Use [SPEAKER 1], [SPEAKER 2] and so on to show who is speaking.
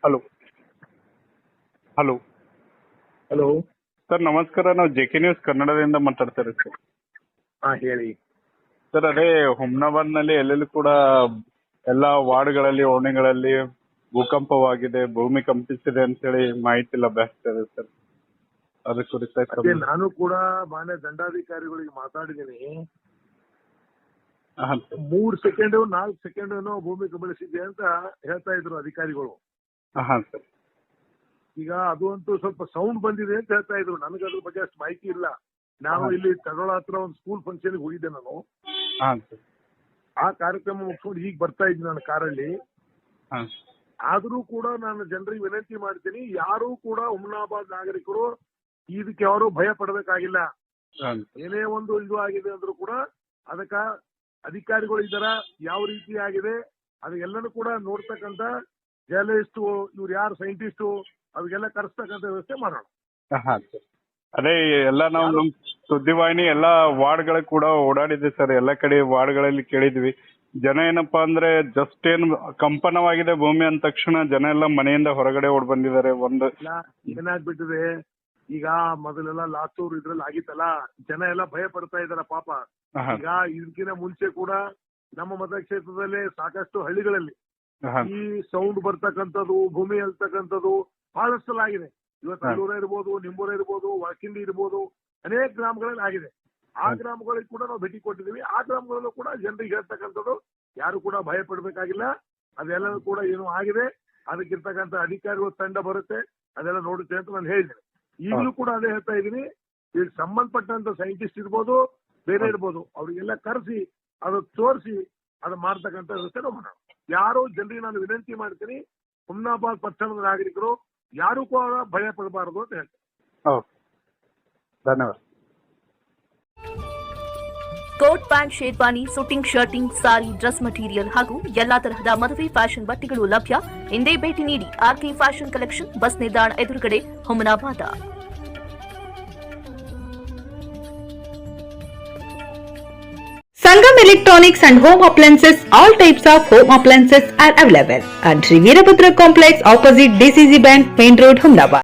[SPEAKER 1] Hello hello
[SPEAKER 2] hello
[SPEAKER 1] sir ನಮಸ್ಕಾರ. ನಾವು JK news ಕನ್ನಡದಿಂದ ಮಾತಾಡ್ತಾರೆ ಸರ್.
[SPEAKER 2] ಹೇಳಿ
[SPEAKER 1] ಸರ್ ಅದೇ ಹುಮ್ನಾಬಾದ್ನಲ್ಲಿ ಎಲ್ಲೆಲ್ಲೂ ಕೂಡ ಎಲ್ಲ ವಾರ್ಡ್ಗಳಲ್ಲಿ ಓಣಿಗಳಲ್ಲಿ ಭೂಕಂಪವಾಗಿದೆ, ಭೂಮಿ ಕಂಪಿಸಿದೆ ಅಂತೇಳಿ ಮಾಹಿತಿ ಲಭ್ಯ ಇದೆ ಸರ್. ಅದ್ರ ಕುರಿತಾಗಿ
[SPEAKER 2] ಅದೇ ನಾನು ಕೂಡ ಮಾನ್ಯ ದಂಡಾಧಿಕಾರಿಗಳಿಗೆ ಮಾತಾಡಿದ್ದೀನಿ.
[SPEAKER 1] ಹಾಂ ಸರ್.
[SPEAKER 2] 3 ಸೆಕೆಂಡ್ 4 ಸೆಕೆಂಡ್ ಭೂಮಿ ಕಬಳಿಸಿದೆ ಅಂತ ಹೇಳ್ತಾ ಇದ್ರು ಅಧಿಕಾರಿಗಳು.
[SPEAKER 1] ಹಾಂ ಸರ್.
[SPEAKER 2] ಈಗ ಅದು ಅಂತೂ ಸ್ವಲ್ಪ ಸೌಂಡ್ ಬಂದಿದೆ ಅಂತ ಹೇಳ್ತಾ ಇದ್ರು. ನನಗೆ ಅದ್ರ ಬಗ್ಗೆ ಅಷ್ಟು ಮಾಹಿತಿ ಇಲ್ಲ. ನಾನು ಇಲ್ಲಿ ತಡೋಳ ಹತ್ರ ಒಂದು ಸ್ಕೂಲ್ ಫಂಕ್ಷನ್ಗೆ ಹೋಗಿದ್ದೆ ನಾನು.
[SPEAKER 1] ಹಾಂ ಸರ್.
[SPEAKER 2] ಆ ಕಾರ್ಯಕ್ರಮ ಮುಗಿಸ್ಕೊಂಡು ಈಗ ಬರ್ತಾ ಇದ್ದೀನಿ ನಾನು ಕಾರಲ್ಲಿ.
[SPEAKER 1] ಹಾಂ.
[SPEAKER 2] ಆದ್ರೂ ಕೂಡ ನಾನು ಜನರಿಗೆ ವಿನಂತಿ ಮಾಡ್ತೀನಿ, ಯಾರೂ ಕೂಡ ಹುಮ್ನಾಬಾದ್ ನಾಗರಿಕರು ಇದಕ್ಕೆ ಯಾರು ಭಯ ಪಡಬೇಕಾಗಿಲ್ಲ.
[SPEAKER 1] ಹಾಂ.
[SPEAKER 2] ಏನೇ ಒಂದು ಇದು ಆಗಿದೆ ಅಂದ್ರೂ ಕೂಡ ಅದಕ್ಕ ಅಧಿಕಾರಿಗಳು ಇದ್ದಾರ, ಯಾವ ರೀತಿ ಆಗಿದೆ ಅದೆಲ್ಲನೂ ಕೂಡ ನೋಡ್ತಕ್ಕಂಥ ಜರ್ನಲಿಸ್ಟು, ಇವ್ರು ಯಾರು ಸೈಂಟಿಸ್ಟು ಅವ್ರಿಗೆಲ್ಲ ಕರೆಸ್ತಕ್ಕಂಥ ವ್ಯವಸ್ಥೆ ಮಾಡೋಣ.
[SPEAKER 1] ಹಾಂ ಸರ್. ಅದೇ ಎಲ್ಲ ನಾವು ನಮ್ಮ ಸುದ್ದಿವಾಹಿನಿ ಎಲ್ಲ ವಾರ್ಡ್ಗಳಿಗೆ ಕೂಡ ಓಡಾಡಿದೆ ಸರ್. ಎಲ್ಲ ಕಡೆ ವಾರ್ಡ್ಗಳಲ್ಲಿ ಕೇಳಿದ್ವಿ. ಜನ ಏನಪ್ಪಾ ಅಂದ್ರೆ ಜಸ್ಟ್ ಏನು ಕಂಪನವಾಗಿದೆ ಭೂಮಿ ಅಂದ ತಕ್ಷಣ ಜನ ಎಲ್ಲ ಮನೆಯಿಂದ ಹೊರಗಡೆ ಓಡ್ ಬಂದಿದ್ದಾರೆ.
[SPEAKER 2] ಏನಾಗ್ಬಿಟ್ಟಿದೆ ಈಗ, ಮೊದಲೆಲ್ಲ ಲಾತೂರ್ ಇದ್ರಲ್ಲಿ ಆಗಿತ್ತಲ್ಲ, ಜನ ಎಲ್ಲ ಭಯ ಪಡ್ತಾ ಇದಾರ ಪಾಪ. ಈಗ ಇದಕ್ಕಿಂತ ಮುಂಚೆ ಕೂಡ ನಮ್ಮ ಮತಕ್ಷೇತ್ರದಲ್ಲೇ ಸಾಕಷ್ಟು ಹಳ್ಳಿಗಳಲ್ಲಿ ಈ ಸೌಂಡ್ ಬರ್ತಕ್ಕಂಥದ್ದು, ಭೂಮಿ ಹೇಳ್ತಕ್ಕಂಥದ್ದು ಬಹಳಷ್ಟು ಆಗಿದೆ. ಇವತ್ತು ಅಲ್ಲೂರ ಇರ್ಬೋದು, ನಿಂಬೂರ ಇರ್ಬೋದು, ವಾಕಿಂಡಿ ಇರ್ಬೋದು, ಅನೇಕ ಗ್ರಾಮಗಳಲ್ಲಿ ಆಗಿದೆ. ಆ ಗ್ರಾಮಗಳಿಗೆ ಕೂಡ ನಾವು ಭೇಟಿ ಕೊಟ್ಟಿದ್ದೀವಿ. ಆ ಗ್ರಾಮಗಳಲ್ಲೂ ಕೂಡ ಜನರಿಗೆ ಹೇಳ್ತಕ್ಕಂಥದ್ದು ಯಾರು ಕೂಡ ಭಯ ಪಡ್ಬೇಕಾಗಿಲ್ಲ. ಅದೆಲ್ಲವೂ ಕೂಡ ಏನು ಆಗಿದೆ, ಅದಕ್ಕಿರ್ತಕ್ಕಂಥ ಅಧಿಕಾರಿಗಳು ತಂಡ ಬರುತ್ತೆ, ಅದೆಲ್ಲ ನೋಡುತ್ತೆ ಅಂತ ನಾನು ಹೇಳಿದ್ದೇನೆ. ಈಗಲೂ ಕೂಡ ಅದೇ ಹೇಳ್ತಾ ಇದ್ದೀನಿ, ಈಗ ಸಂಬಂಧಪಟ್ಟಂತ ಸೈಂಟಿಸ್ಟ್ ಇರ್ಬೋದು, ಬೇರೆ ಇರ್ಬೋದು, ಅವ್ರಿಗೆಲ್ಲ ಕರೆಸಿ ಅದು ತೋರಿಸಿ ಅದು ಮಾಡ್ತಕ್ಕಂಥ ವ್ಯವಸ್ಥೆ ಮಾಡೋಣ. ಯಾರು ಜನರಿಗೆ ನಾನು ವಿನಂತಿ ಮಾಡ್ತೀನಿ, ಹುಮ್ನಾಬಾದ್ ಪಟ್ಟಣದ ನಾಗರಿಕರು ಯಾರು ಕೂಡ ಭಯ ಪಡಬಾರದು ಅಂತ ಹೇಳ್ತೀನಿ.
[SPEAKER 1] ಧನ್ಯವಾದ.
[SPEAKER 3] Coat pant, sherwani, shooting, shirting, ಸಾರಿ, ಡ್ರೆಸ್ ಮಟೀರಿಯಲ್ ಹಾಗೂ ಎಲ್ಲಾ ತರಹದ ಮದುವೆ ಫ್ಯಾಷನ್ ಬಟ್ಟೆಗಳು ಲಭ್ಯ. ಇಂದೇ ಭೇಟಿ ನೀಡಿ RK ಫ್ಯಾಷನ್ ಕಲೆಕ್ಷನ್, ಬಸ್ ನಿಲ್ದಾಣ ಎದುರುಗಡೆ, Humnabad.
[SPEAKER 4] Sangam Electronics and Home Appliances. All types of home appliances are available at Sri Veerabhadra Complex opposite DCC Bank, Main Road, Humnabad.